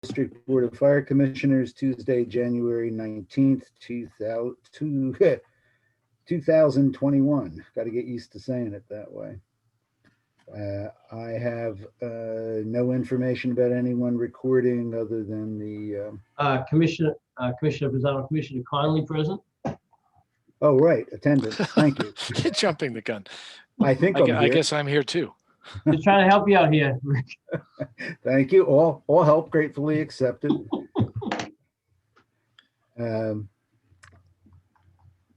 District Board of Fire Commissioners, Tuesday, January 19th, 2021. Got to get used to saying it that way. I have no information about anyone recording other than the. Commissioner Pisano, Commissioner Connolly present. Oh, right, attendance. Thank you. You're jumping the gun. I think I'm here. I guess I'm here too. Just trying to help you out here, Rick. Thank you. All help gratefully accepted.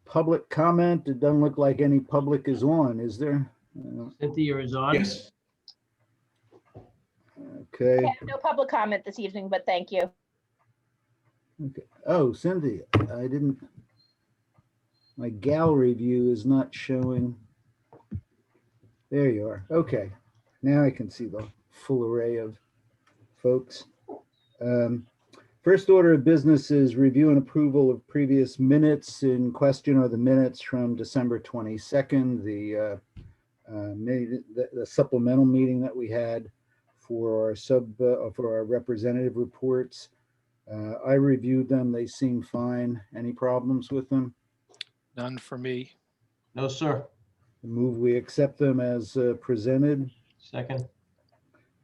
Public comment. It doesn't look like any public is on, is there? Cynthia is on. Yes. Okay. I have no public comment this evening, but thank you. Okay. Oh, Cindy, I didn't. My gallery view is not showing. There you are. Okay. Now I can see the full array of folks. First order of business is review and approval of previous minutes. In question are the minutes from December 22nd, the supplemental meeting that we had for our representative reports. I reviewed them. They seem fine. Any problems with them? None for me. No, sir. Move we accept them as presented. Second,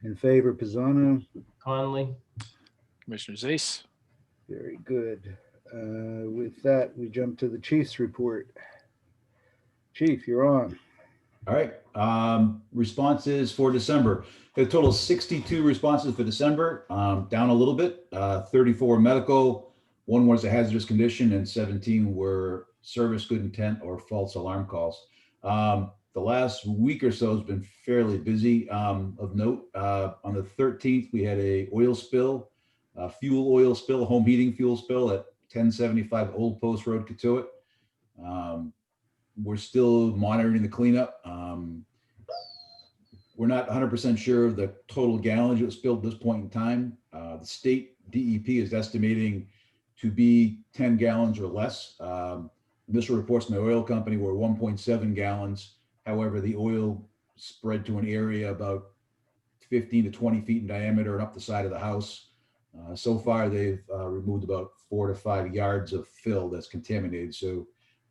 In favor, Pisano. Connolly. Commissioner Zace. Very good. With that, we jump to the chief's report. Chief, you're on. All right. Responses for December. A total of 62 responses for December, down a little bit. 34 medical, 1 was a hazardous condition, and 17 were service good intent or false alarm calls. The last week or so has been fairly busy. Of note, on the 13th, we had a oil spill, fuel oil spill, home heating fuel spill at 1075 Old Post Road, Katuitt. We're still monitoring the cleanup. We're not 100% sure of the total gallonage that was spilled at this point in time. The state DEP is estimating to be 10 gallons or less. Initial reports from the oil company were 1.7 gallons. However, the oil spread to an area about 15 to 20 feet in diameter and up the side of the house. So far, they've removed about 4 to 5 yards of fill that's contaminated. So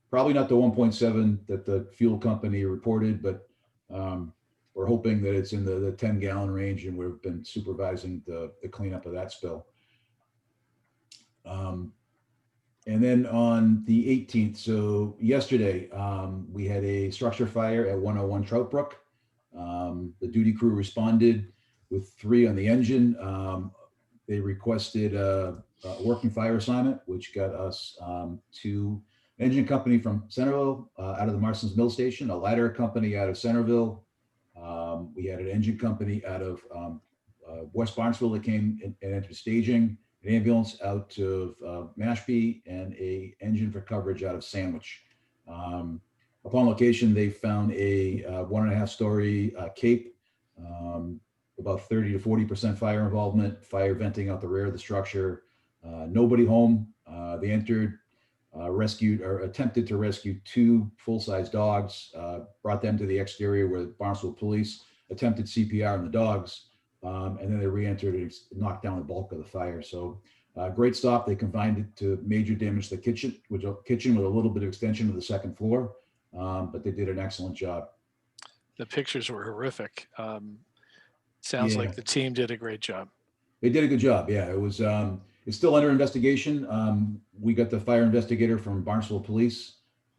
probably not the 1.7 that the fuel company reported, but we're hoping that it's in the 10 gallon range, and we've been supervising the cleanup of that spill. And then on the 18th, so yesterday, we had a structure fire at 101 Trout Brook. The duty crew responded with 3 on the engine. They requested a working fire assignment, which got us to an engine company from Centerville, out of the Marston's Mill Station, a ladder company out of Centerville. We had an engine company out of West Barnesville that came and entered staging, an ambulance out of Mashpee, and a engine for coverage out of Sandwich. Upon location, they found a 1.5 story cape, about 30 to 40% fire involvement, fire venting out the rear of the structure. Nobody home. They entered, rescued or attempted to rescue 2 full-size dogs, brought them to the exterior where Barnesville police attempted CPR on the dogs, and then they re-entered and knocked down the bulk of the fire. So great stop. They confined it to major damage to the kitchen, with a little bit of extension to the 2nd floor, but they did an excellent job. The pictures were horrific. Sounds like the team did a great job. They did a good job. Yeah, it was. It's still under investigation. We got the fire investigator from Barnesville Police,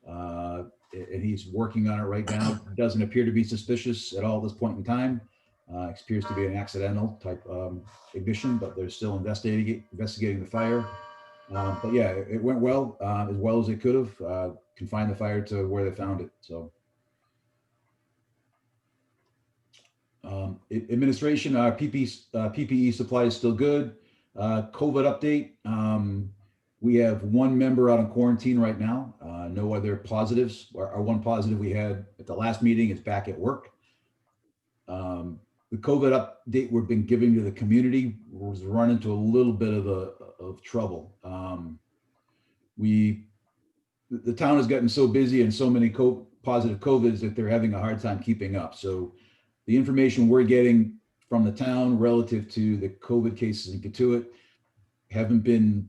and he's working on it right now. It doesn't appear to be suspicious at all at this point in time. It appears to be an accidental type ignition, but they're still investigating the fire. But yeah, it went well as they could have. Confined the fire to where they found it. So. Administration, our PPE supply is still good. COVID update. We have 1 member out on quarantine right now. No other positives. Our 1 positive we had at the last meeting is back at work. The COVID update we've been giving to the community was run into a little bit of trouble. The town has gotten so busy and so many positive COVIDs that they're having a hard time keeping up. So the information we're getting from the town relative to the COVID cases in Katuitt haven't been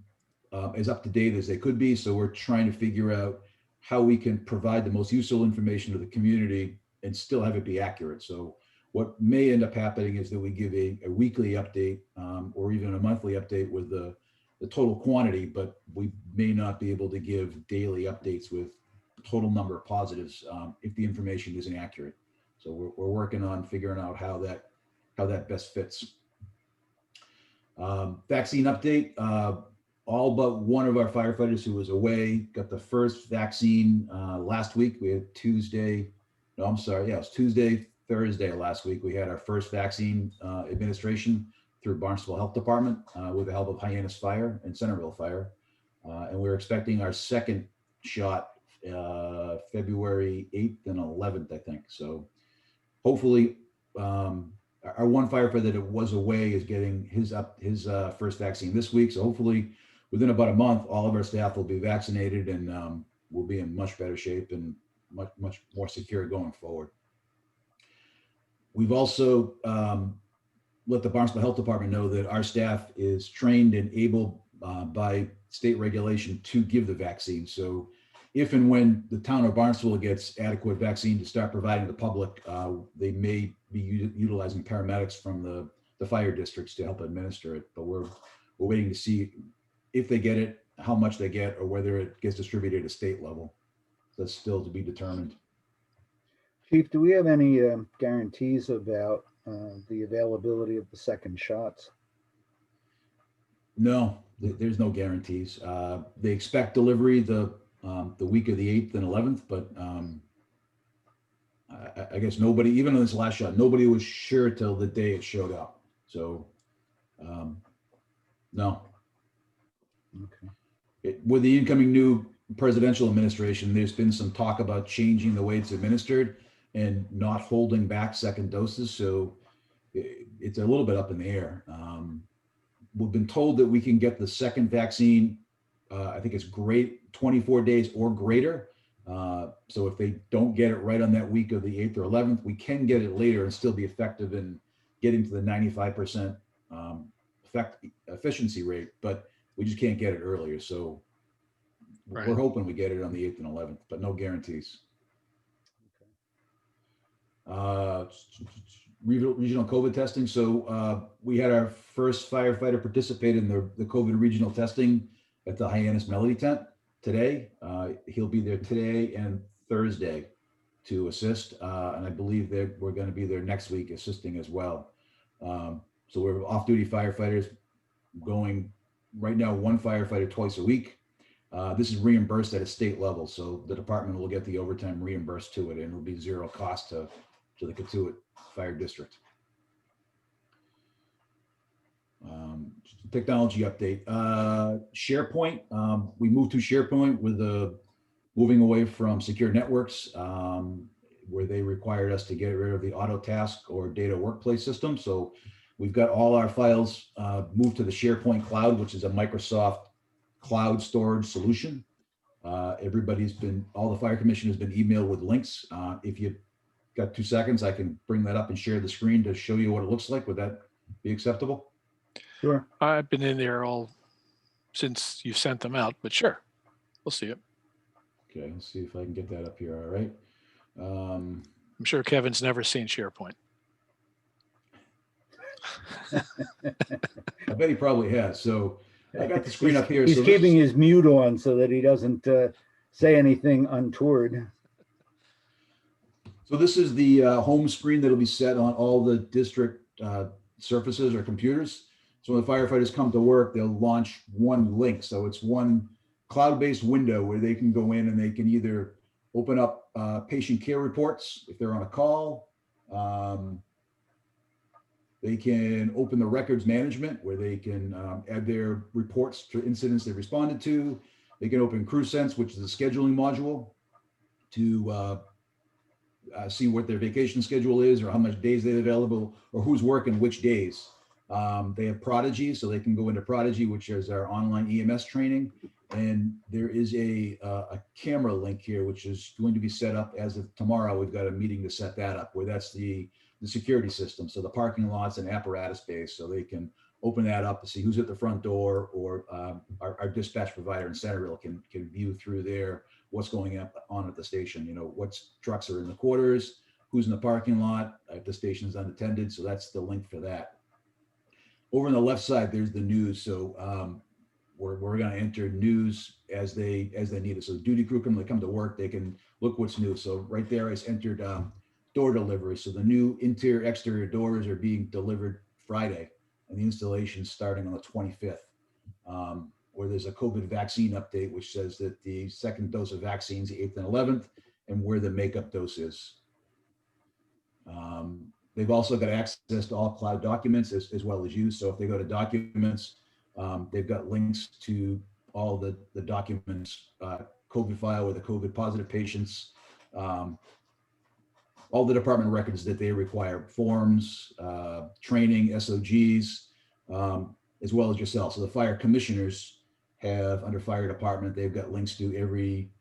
as up to date as they could be. So we're trying to figure out how we can provide the most useful information to the community and still have it be accurate. So what may end up happening is that we give a weekly update or even a monthly update with the total quantity, but we may not be able to give daily updates with total number of positives if the information isn't accurate. So we're working on figuring out how that best fits. Vaccine update. All but one of our firefighters who was away got the first vaccine last week. We had Tuesday, no, I'm sorry. Yeah, it was Tuesday, Thursday last week. We had our first vaccine administration through Barnstable Health Department with the help of Hyannis Fire and Centerville Fire. And we're expecting our second shot February 8th and 11th, I think. So hopefully our one firefighter that was away is getting his first vaccine this week. So hopefully within about a month, all of our staff will be vaccinated and we'll be in much better shape and much more secure going forward. We've also let the Barnstable Health Department know that our staff is trained and able by state regulation to give the vaccine. So if and when the town of Barnstable gets adequate vaccine to start providing the public, they may be utilizing paramedics from the fire districts to help administer it. But we're waiting to see if they get it, how much they get, or whether it gets distributed at state level. That's still to be determined. Chief, do we have any guarantees about the availability of the second shots? No, there's no guarantees. They expect delivery the week of the 8th and 11th, but I guess nobody, even on this last shot, nobody was sure till the day it showed up. So no. Okay. With the incoming new presidential administration, there's been some talk about changing the way it's administered and not holding back second doses. So it's a little bit up in the air. We've been told that we can get the second vaccine. I think it's great 24 days or greater. So if they don't get it right on that week of the 8th or 11th, we can get it later and still be effective in getting to the 95% efficiency rate, but we just can't get it earlier. So Right. we're hoping we get it on the 8th and 11th, but no guarantees. Regional COVID testing. So we had our first firefighter participate in the COVID regional testing at the Hyannis Melody tent today. He'll be there today and Thursday to assist. And I believe that we're going to be there next week assisting as well. So we're off-duty firefighters going right now, one firefighter twice a week. This is reimbursed at a state level. So the department will get the overtime reimbursed to it, and it'll be zero cost to the Katuitt Fire District. Technology update. SharePoint. We moved to SharePoint with moving away from secure networks, where they required us to get rid of the Autotask or data workplace system. So we've got all our files moved to the SharePoint cloud, which is a Microsoft cloud storage solution. All the fire commission has been emailed with links. If you got 2 seconds, I can bring that up and share the screen to show you what it looks like. Would that be acceptable? Sure. I've been in there all since you sent them out, but sure, we'll see it. Okay, let's see if I can get that up here. All right. I'm sure Kevin's never seen SharePoint. I bet he probably has. So I got the screen up here. He's So keeping his mute on so that he doesn't say anything untoward. So this is the home screen that'll be set on all the district surfaces or computers. So when the firefighters come to work, they'll launch one link. So it's one cloud-based window where they can go in and they can either open up patient care reports if they're on a call. They can open the records management where they can add their reports to incidents they responded to. They can open CrewSense, which is a scheduling module, to see what their vacation schedule is or how much days they're available or who's working which days. They have Prodigy, so they can go into Prodigy, which is our online EMS training. And there is a camera link here, which is going to be set up as of tomorrow. We've got a meeting to set that up, where that's the the security system. So the parking lot's an apparatus base, so they can open that up to see who's at the front door, or our dispatch provider in Centerville can view through there what's going on at the station. You know, what trucks are in the quarters, who's in the parking lot, if the station's unattended. So that's the link for that. Over on the left side, there's the news. So we're going to enter news as they need it. So the duty crew, when they come to work, they can look what's new. So right there is entered door delivery. So the new interior exterior doors are being delivered Friday, and the installation starting on the 25th. Where there's a COVID vaccine update, which says that the second dose of vaccines, the 8th and 11th, and where the makeup dose is. They've also got access to all cloud documents as well as you. So if they go to documents, they've got links to all the documents, COVID file with the COVID positive patients, all the department records that they require, forms, training, SOGs, as well as yourself. So the fire commissioners have, under fire department, they've got links to every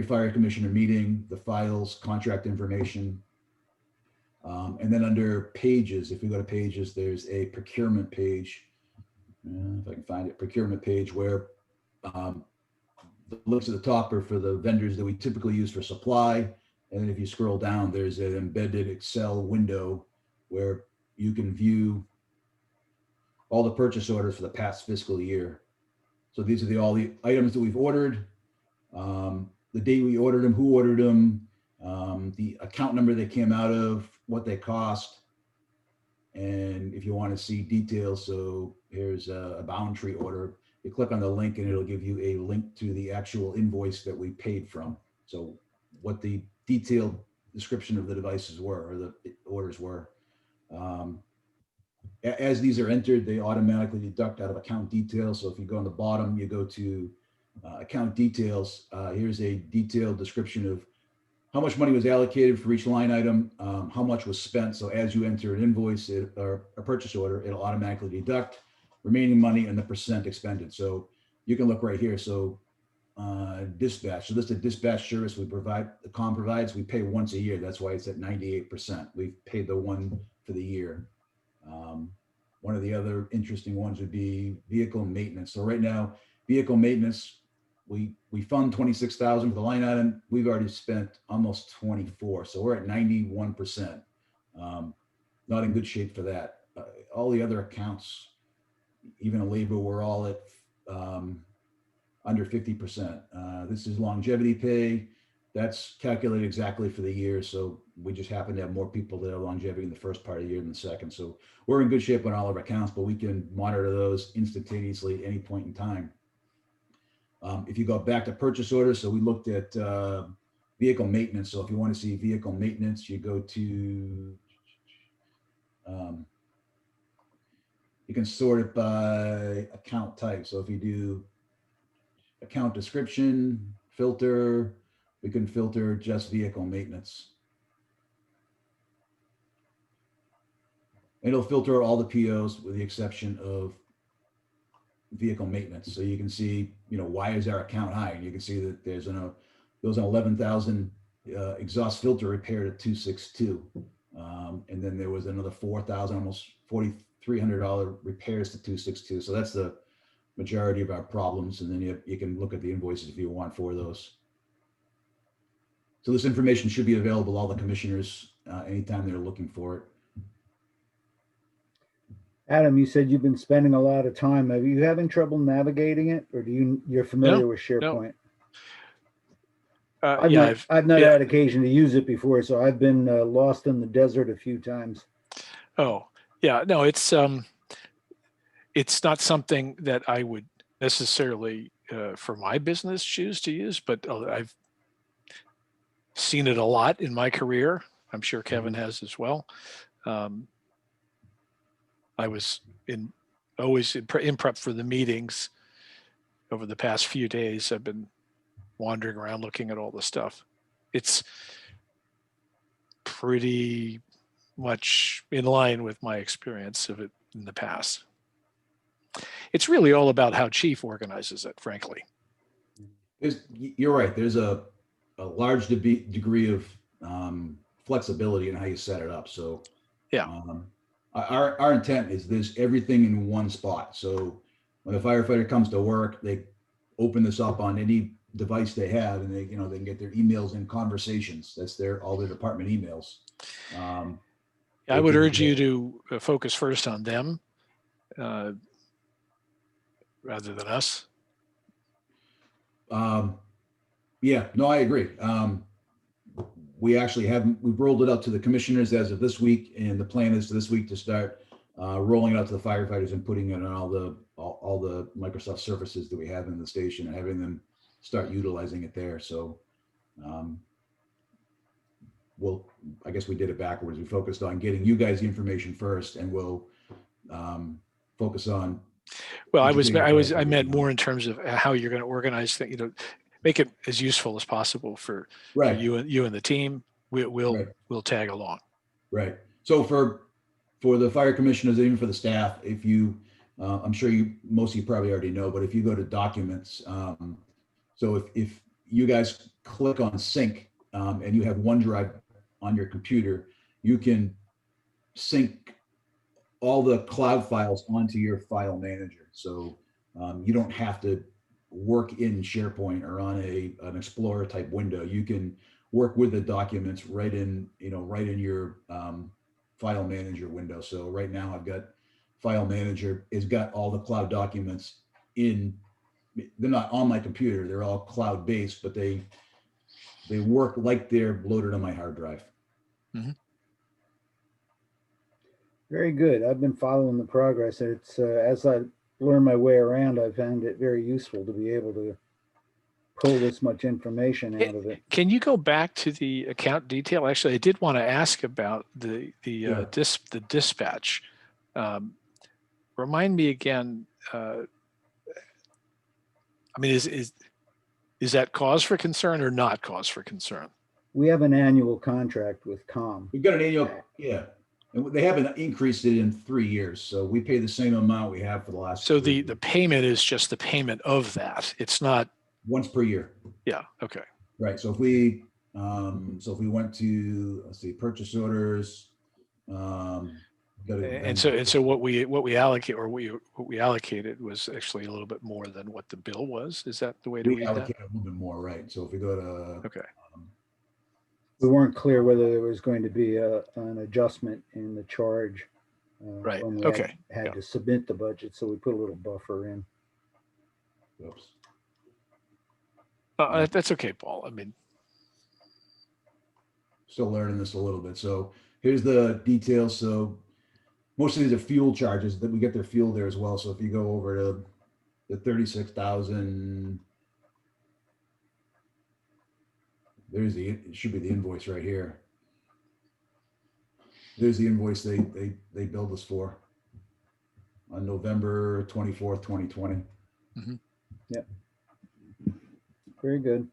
fire commissioner meeting, the files, contract information. And then under pages, if we go to pages, there's a procurement page. If I can find it, procurement page, where the links at the top are for the vendors that we typically use for supply. And then if you scroll down, there's an embedded Excel window where you can view all the purchase orders for the past fiscal year. So these are all the items that we've ordered, the date we ordered them, who ordered them, the account number they came out of, what they cost. And if you want to see details, so here's a Boundtree order. You click on the link and it'll give you a link to the actual invoice that we paid from. So what the detailed description of the devices were, or the orders were. As these are entered, they automatically deduct out of account details. So if you go on the bottom, you go to account details. Here's a detailed description of how much money was allocated for each line item, how much was spent. So as you enter an invoice or a purchase order, it'll automatically deduct remaining money and the percent expended. So you can look right here. So dispatch. So this is a dispatch service we provide, the COM provides. We pay once a year. That's why it's at 98%. We've paid the one for the year. One of the other interesting ones would be vehicle maintenance. So right now, vehicle maintenance, we fund 26,000 for the line item. We've already spent almost 24. So we're at 91%. Not in good shape for that. All the other accounts, even labor, we're all at under 50%. This is longevity pay. That's calculated exactly for the year. So we just happen to have more people that are longevity in the first part of the year than the second. So we're in good shape on all of our accounts, but we can monitor those instantaneously at any point in time. If you go back to purchase orders, so we looked at vehicle maintenance. So if you want to see vehicle maintenance, you go to, you can sort it by account type. So if you do account description, filter, we can filter just vehicle maintenance. It'll filter all the POs with the exception of vehicle maintenance. So you can see, you know, why is our account high? And you can see that there's an 11,000 exhaust filter repaired at 262. And then there was another 4,000, almost $4,300 repairs to 262. So that's the majority of our problems. And then you can look at the invoices if you want for those. So this information should be available to all the commissioners anytime they're looking for it. Adam, you said you've been spending a lot of time. Are you having trouble navigating it, or you're familiar with SharePoint? I've not had occasion to use it before, so I've been lost in the desert a few times. Oh, yeah, no, it's not something that I would necessarily for my business choose to use, but I've seen it a lot in my career. I'm sure Kevin has as well. I was always in prep for the meetings over the past few days. I've been wandering around looking at all the stuff. It's pretty much in line with my experience of it in the past. It's really all about how chief organizes it, frankly. You're right. There's a large degree of flexibility in how you set it up. So Yeah. Our intent is this, everything in one spot. So when a firefighter comes to work, they open this up on any device they have, and they can get their emails and conversations. That's all their department emails. I would urge you to focus first on them rather than us. Yeah, no, I agree. We've rolled it out to the commissioners as of this week, and the plan is this week to start rolling it out to the firefighters and putting it on all the Microsoft services that we have in the station and having them start utilizing it there. So, I guess we did it backwards. We focused on getting you guys the information first, and we'll focus on. Well, I meant more in terms of how you're going to organize things, make it as useful as possible for Right. you and the team. We'll tag along. Right. So for the fire commissioners, even for the staff, if you, I'm sure most of you probably already know, but if you go to documents, so if you guys click on sync and you have OneDrive on your computer, you can sync all the cloud files onto your file manager. So you don't have to work in SharePoint or on an Explorer type window. You can work with the documents right in your file manager window. So right now I've got file manager has got all the cloud documents they're not on my computer. They're all cloud based, but they work like they're loaded on my hard drive. Mm-hmm. Very good. I've been following the progress. It's as I learn my way around, I found it very useful to be able to pull this much information out of it. Can you go back to the account detail? Actually, I did want to ask about the dispatch. Remind me again. Is that cause for concern or not cause for concern? We have an annual contract with COM. We've got an annual, yeah. And they haven't increased it in 3 years. So we pay the same amount we have for the last. So the payment is just the payment of that. It's not once per year. Yeah. Okay. Right. So if we went to, let's see, purchase orders, and so what we allocate or what we allocated was actually a little bit more than what the bill was. Is that the way to read that? Allocate a little bit more, right? So if we go to okay. We weren't clear whether there was going to be an adjustment in the charge. Right. When we Okay. had to submit the budget, so we put a little buffer in. Oops. That's okay, Paul. I mean, still learning this a little bit. So here's the details. So most of these are fuel charges that we get their fuel there as well. So if you go over to the 36,000, it should be the invoice right here. There's the invoice they billed us for on November 24th, 2020. Mm-hmm. Yep. Very good.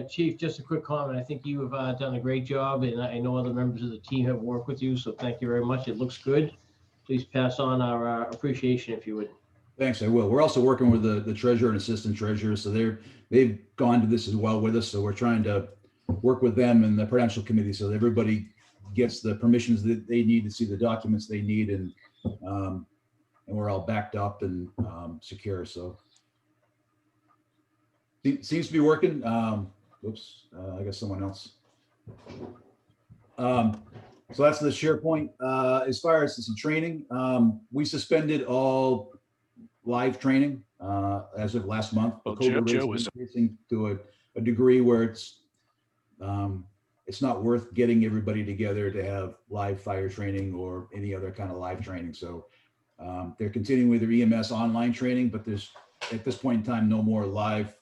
Chief, just a quick comment. I think you have done a great job, and I know other members of the team have worked with you, so thank you very much. It looks good. Please pass on our appreciation if you would. Thanks, I will. We're also working with the treasurer and assistant treasurer, so they've gone to this as well with us. So we're trying to work with them and the prudential committee so that everybody gets the permissions that they need to see the documents they need, and we're all backed up and secure. So seems to be working. Oops, I guess someone else. So that's the SharePoint. As far as some training, we suspended all live training as of last month. Well, COVID Joe was was increasing to a degree where it's not worth getting everybody together to have live fire training or any other kind of live training. So they're continuing with their EMS online training, but there's at this point in time no more live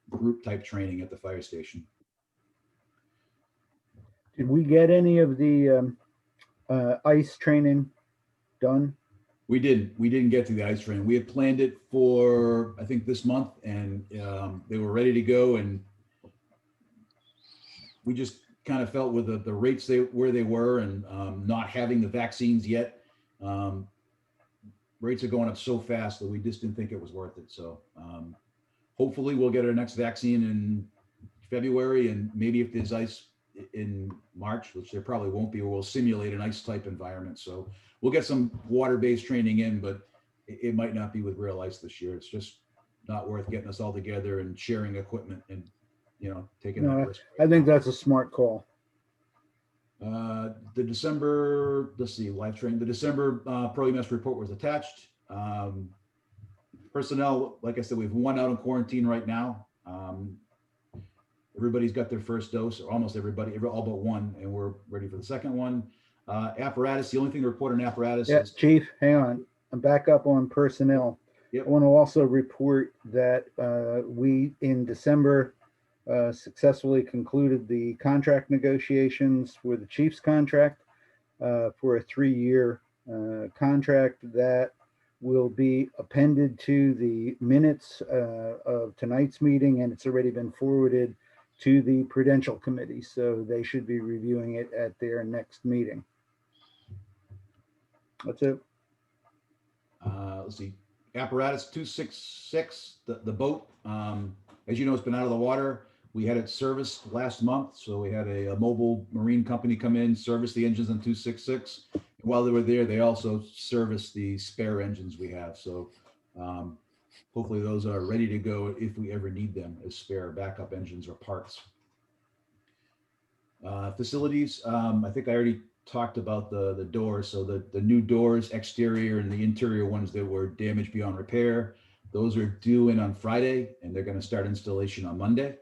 group type training at the fire station. Did we get any of the ICE training done? We didn't get to the ICE training. We had planned it for, I think, this month, and they were ready to go, and we just kind of felt with the rates where they were, and not having the vaccines yet, rates are going up so fast that we just didn't think it was worth it. So hopefully we'll get our next vaccine in February, and maybe if there's ice in March, which there probably won't be, we'll simulate an ice type environment. So we'll get some water-based training in, but it might not be with real ice this year. It's just not worth getting us all together and sharing equipment and, taking No, that risk. I think that's a smart call. The December, let's see, live train, the December Pro EMS report was attached. Personnel, like I said, we have one out in quarantine right now. Everybody's got their first dose, or almost everybody, all but one, and we're ready for the second one. Apparatus, the only thing to report on apparatus Yeah, is, Chief, hang on. I'm back up on personnel. Yep. I want to also report that we, in December, successfully concluded the contract negotiations for the chief's contract for a 3-year contract that will be appended to the minutes of tonight's meeting, and it's already been forwarded to the Prudential Committee, so they should be reviewing it at their next meeting. That's it. let's see, apparatus 266, the boat, as you know, it's been out of the water. We had it serviced last month, so we had a mobile marine company come in, service the engines on 266. And while they were there, they also serviced the spare engines we have. So hopefully those are ready to go if we ever need them as spare backup engines or parts. Facilities, I think I already talked about the doors. So the new doors, exterior and the interior ones that were damaged beyond repair, those are due in on Friday, and they're going to start installation on Monday.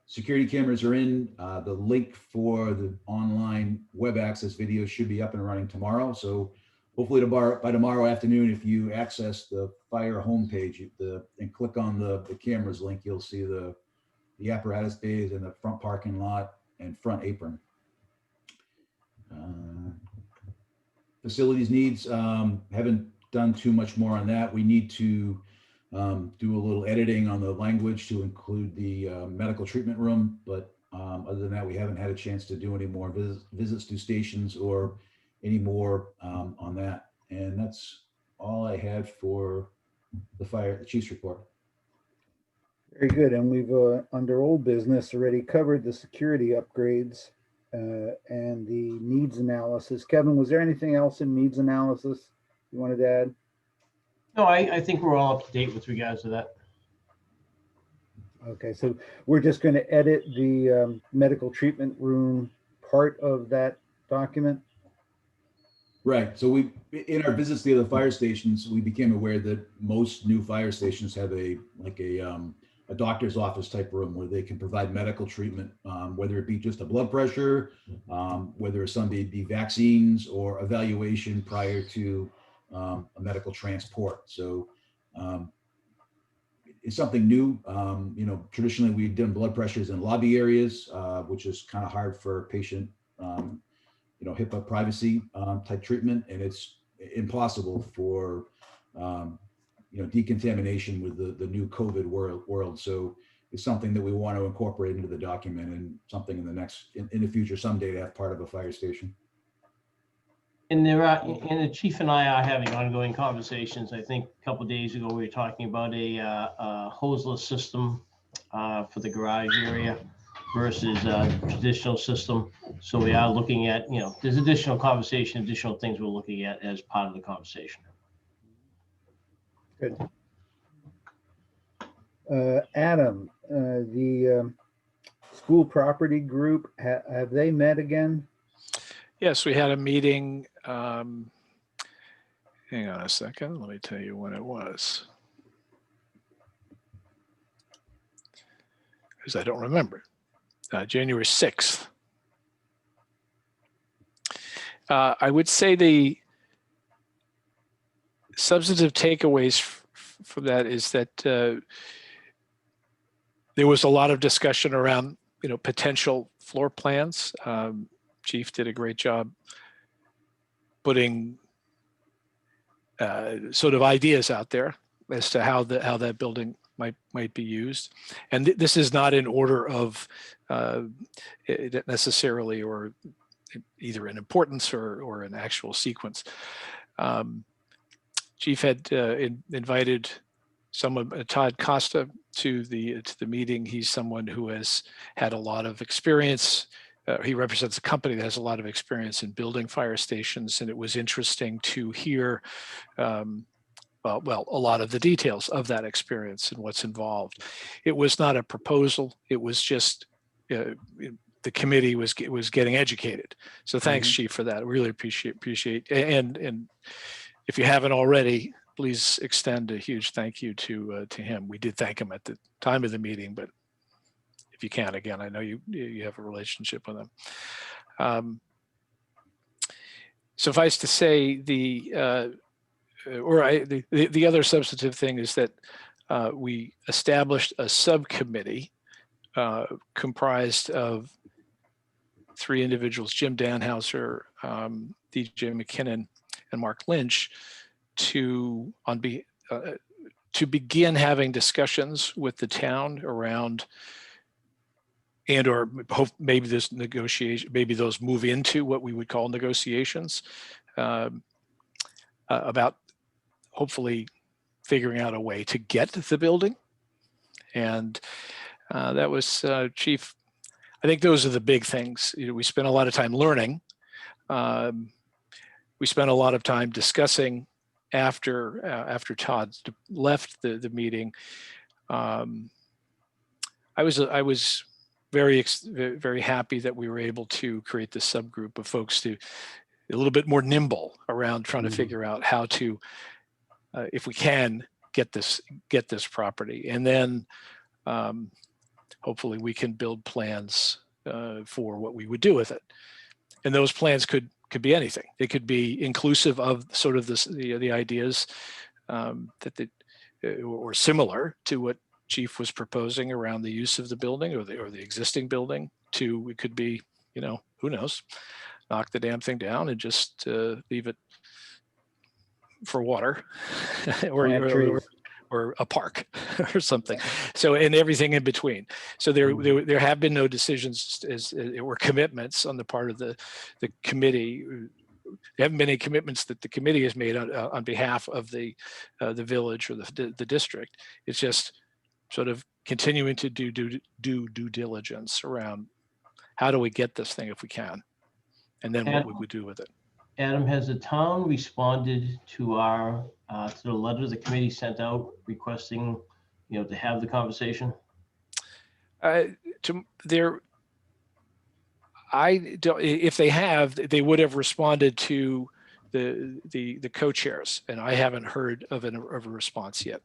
Security cameras are in. The link for the online web access video should be up and running tomorrow. So hopefully by tomorrow afternoon, if you access the fire homepage and click on the cameras link, you'll see the apparatus bays and the front parking lot and front apron. Facilities needs, haven't done too much more on that. We need to do a little editing on the language to include the medical treatment room, but other than that, we haven't had a chance to do any more visits to stations or any more on that. And that's all I had for the chief's report. Very good. And we've, under old business, already covered the security upgrades and the needs analysis. Kevin, was there anything else in needs analysis you wanted to add? No, I think we're all up to date with regards to that. Okay, so we're just going to edit the medical treatment room part of that document? Right. So in our visits to the other fire stations, we became aware that most new fire stations have a doctor's office type room where they can provide medical treatment, whether it be just a blood pressure, whether some be vaccines or evaluation prior to a medical transport. So it's something new. Traditionally we've done blood pressures in lobby areas, which is kind of hard for patient, HIPAA privacy type treatment, and it's impossible for decontamination with the new COVID world. So it's something that we want to incorporate into the document, and something in the future someday to have part of a fire station. And the chief and I are having ongoing conversations. I think a couple of days ago, we were talking about a hoseless system for the garage area versus a traditional system. So we are looking at, there's additional conversation, additional things we're looking at as part of the conversation. Good. Adam, the school property group, have they met again? Yes, we had a meeting. Hang on a second. Let me tell you when it was, because I don't remember. January 6th. I would say the substantive takeaways from that is that there was a lot of discussion around, potential floor plans. Chief did a great job putting sort of ideas out there as to how that building might be used. And this is not in order of necessarily, or either in importance or an actual sequence. Chief had invited someone, Todd Costa, to the meeting. He's someone who has had a lot of experience. He represents a company that has a lot of experience in building fire stations, and it was interesting to hear well, a lot of the details of that experience and what's involved. It was not a proposal. It was just the committee was getting educated. So thanks, Chief, for that. Really appreciate. And if you haven't already, please extend a huge thank you to him. We did thank him at the time of the meeting, but if you can, again, I know you have a relationship with him. Suffice to say, the other substantive thing is that we established a subcommittee comprised of 3 individuals: Jim Danhauser, DJ McKinnon, and Mark Lynch, to begin having discussions with the town around, and or hope maybe this negotiation, maybe those move into what we would call negotiations about hopefully figuring out a way to get the building. And that was Chief. I think those are the big things. We spent a lot of time learning. We spent a lot of time discussing after Todd left the meeting. I was very happy that we were able to create this subgroup of folks to a little bit more nimble around trying to figure out how to, if we can, get this property, and then hopefully we can build plans for what we would do with it. And those plans could be anything. They could be inclusive of sort of the ideas or similar to what Chief was proposing around the use of the building or the existing building. To it could be, who knows, knock the damn thing down and just leave it for water or a park or something. So, and everything in between. So there have been no decisions or commitments on the part of the committee. There haven't been any commitments that the committee has made on behalf of the village or the district. It's just sort of continuing to do due diligence around how do we get this thing if we can, and then what would we do with it. Adam, has the town responded to our to the letter the committee sent out requesting, to have the conversation? If they have, they would have responded to the co-chairs, and I haven't heard of a response yet.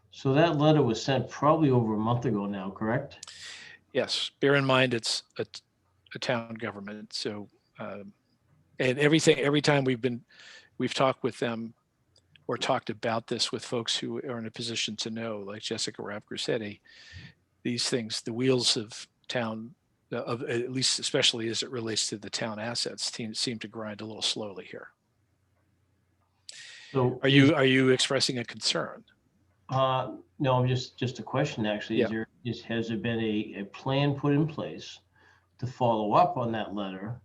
So that letter was sent probably over a month ago now, correct? Yes. Bear in mind it's a town government, so and every time we've talked with them or talked about this with folks who are in a position to know, like Jessica Rapp-Grassetti, these things, the wheels of town, at least especially as it relates to the town assets, seem to grind a little slowly here. So are you expressing a concern? No, just a question actually. Yeah. Has there been a plan put in place to follow up on that letter?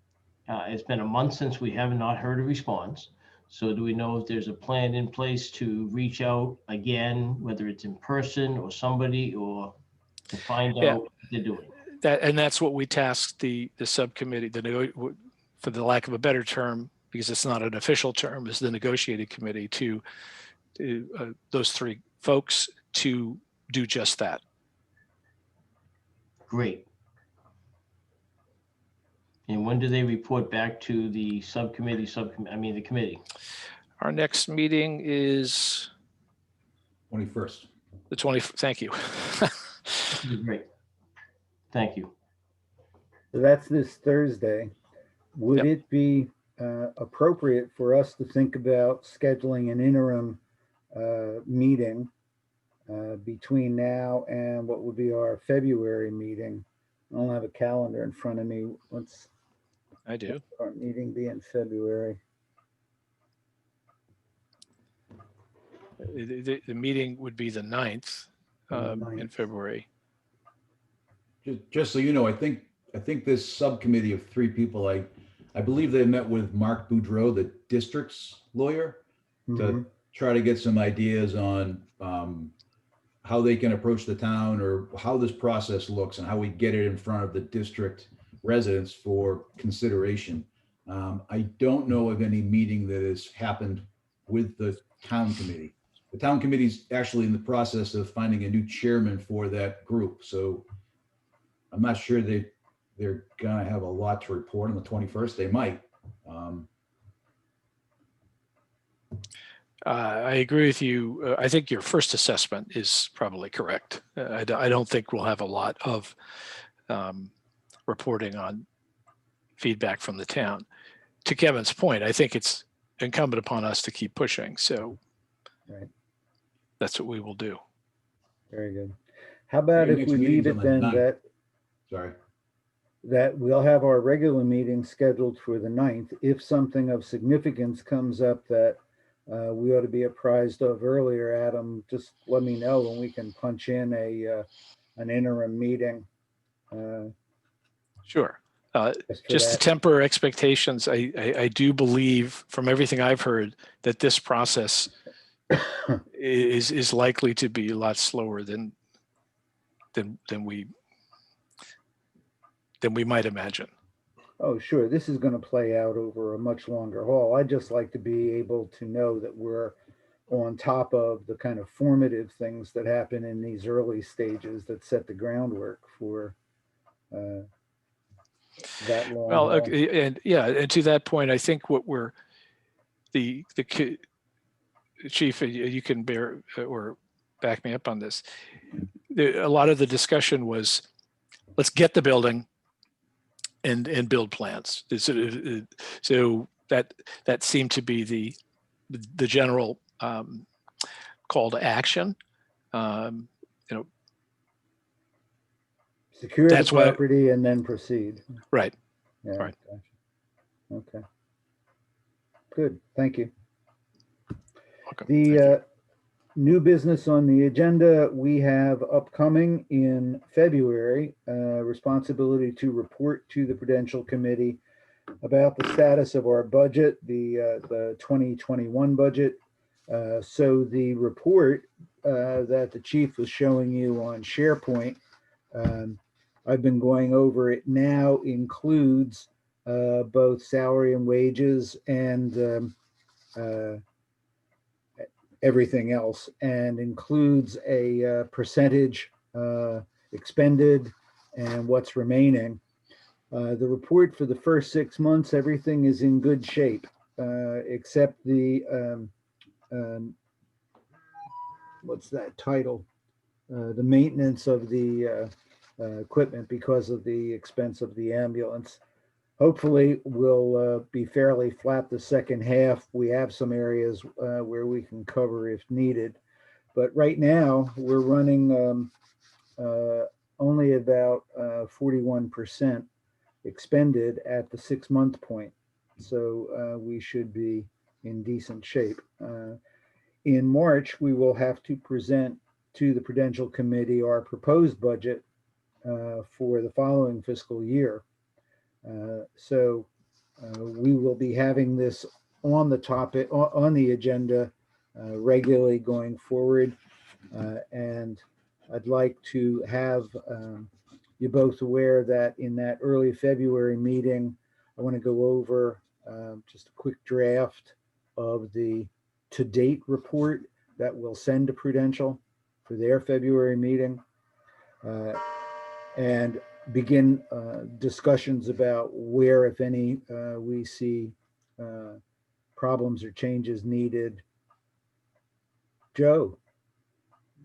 It's been a month since we have not heard a response. So do we know if there's a plan in place to reach out again, whether it's in person or somebody, or to find out what they're doing? That's what we tasked the subcommittee, for the lack of a better term, because it's not an official term, is the negotiating committee to those 3 folks to do just that. Great. And when do they report back to the subcommittee? The committee. Our next meeting is 21st. the 20th. Thank you. Great. Thank you. So that's this Thursday. Would it be appropriate for us to think about scheduling an interim meeting between now and what would be our February meeting? I don't have a calendar in front of me. I do. Our meeting be in February. The meeting would be the 9th in February. Just so you know, I think this subcommittee of 3 people, I believe they met with Mark Boudreau, the district's lawyer, to try to get some ideas on how they can approach the town or how this process looks and how we get it in front of the district residents for consideration. I don't know of any meeting that has happened with the town committee. The town committee's actually in the process of finding a new chairman for that group. So I'm not sure they're gonna have a lot to report on the 21st. They might. I agree with you. I think your first assessment is probably correct. I don't think we'll have a lot of reporting on feedback from the town. To Kevin's point, I think it's incumbent upon us to keep pushing. So Right. that's what we will do. Very good. How about Your if next we leave meeting's it on the then 9th. Sorry. that we'll have our regular meeting scheduled for the 9th. If something of significance comes up that we ought to be apprised of earlier, Adam, just let me know and we can punch in an interim meeting. Sure. Just for Just to that. temper expectations, I do believe from everything I've heard that this process is likely to be a lot slower than we might imagine. Oh, sure. This is going to play out over a much longer haul. I'd just like to be able to know that we're on top of the kind of formative things that happen in these early stages that set the groundwork for that long Well, haul. and yeah, and to that point, I think what we're Chief, you can bear or back me up on this. A lot of the discussion was, let's get the building and build plans. So that seemed to be the general call to action. Secure the that's why- property and then proceed. Right. Yeah. Right. Gotcha. Okay. Good. Thank you. Welcome. Thank you. The new business on the agenda we have upcoming in February, responsibility to report to the Prudential Committee about the status of our budget, the 2021 budget. So the report that the chief was showing you on SharePoint, I've been going over it now, includes both salary and wages and everything else, and includes a percentage expended and what's remaining. The report for the first 6 months, everything is in good shape, except the, what's that title? The maintenance of the equipment because of the expense of the ambulance. Hopefully we'll be fairly flat the second half. We have some areas where we can cover if needed. But right now we're running only about 41% expended at the 6 month point. So we should be in decent shape. In March, we will have to present to the Prudential Committee our proposed budget for the following fiscal year. So we will be having this on the topic, on the agenda regularly going forward. And I'd like to have you both aware that in that early February meeting, I want to go over just a quick draft of the to-date report that we'll send to Prudential for their February meeting. And begin discussions about where, if any, we see problems or changes needed. Joe,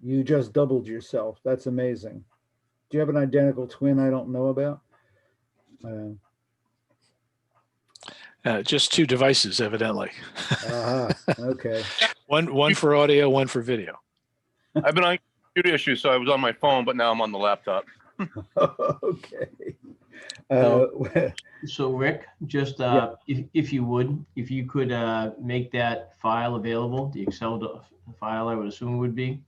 you just doubled yourself. That's amazing. Do you have an identical twin I don't know about? Just two devices, evidently. Okay. One for audio, one for video. I've been on computer issues, so I was on my phone, but now I'm on the laptop. Okay. So Rick, just Yeah. if you would, if you could make that file available, the Excel file, I would assume would be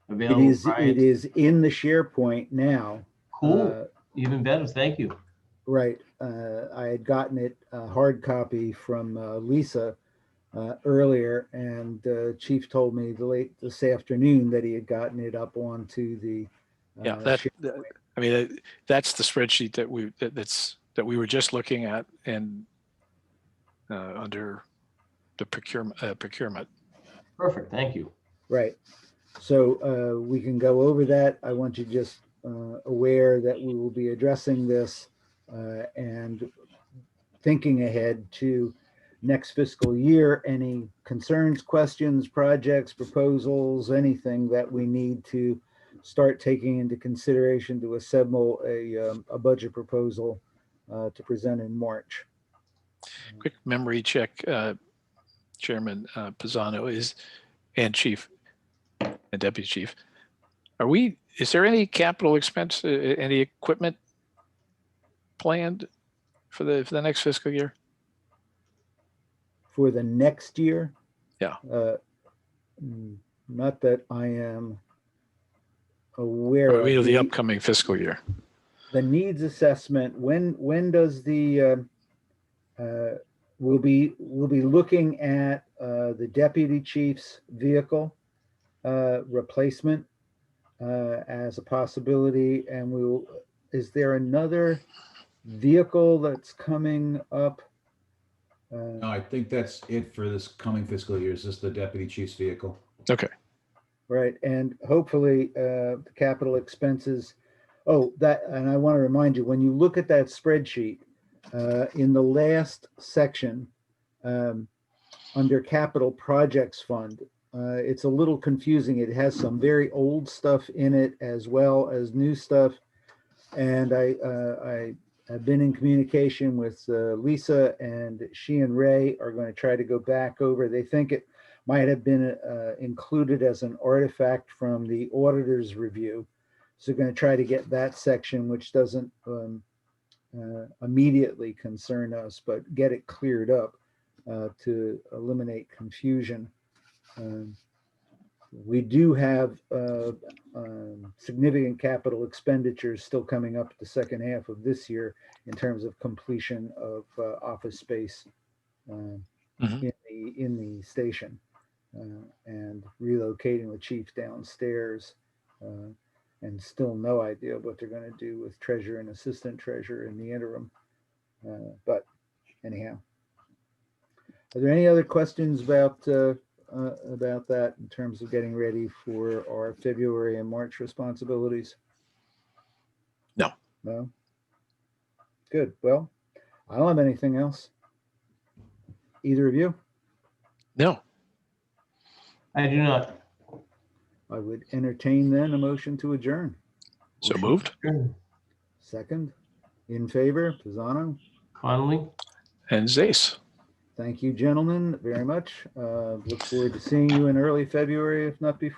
It available. it is in the SharePoint now. Cool, even better, thank you. Right. I had gotten it hard copy from Lisa earlier, and Chief told me late this afternoon that he had gotten it up onto the. Yeah, I mean, that's the spreadsheet that we were just looking at and under the procurement. Perfect, thank you. Right. So we can go over that. I want you just aware that we will be addressing this and thinking ahead to next fiscal year. Any concerns, questions, projects, proposals, anything that we need to start taking into consideration to assemble a budget proposal to present in March. Quick memory check, Chairman Pisano and Chief and Deputy Chief. Is there any capital expense, any equipment planned for the next fiscal year? For the next year? Yeah. Not that I am aware Or of. the upcoming fiscal year? The needs assessment, when does the, we'll be looking at the deputy chief's vehicle replacement as a possibility, and is there another vehicle that's coming up? No, I think that's it for this coming fiscal year. Is just the deputy chief's vehicle. Okay. Right, and hopefully the capital expenses. Oh, and I want to remind you, when you look at that spreadsheet, in the last section, under capital projects fund, it's a little confusing. It has some very old stuff in it as well as new stuff. And I have been in communication with Lisa, and she and Ray are going to try to go back over. They think it might have been included as an artifact from the auditor's review. So going to try to get that section, which doesn't immediately concern us, but get it cleared up to eliminate confusion. We do have significant capital expenditures still coming up the second half of this year in terms of completion of office space in the station and relocating the chief downstairs. And still no idea what they're going to do with treasurer and assistant treasurer in the interim. But anyhow, are there any other questions about that in terms of getting ready for our February and March responsibilities? No. No? Good. Well, I don't have anything else. Either of you? No. I do not. I would entertain then a motion to adjourn. So moved. Second, in favor, Pisano. Connolly? And Zace. Thank you, gentlemen, very much. Look forward to seeing you in early February, if not before.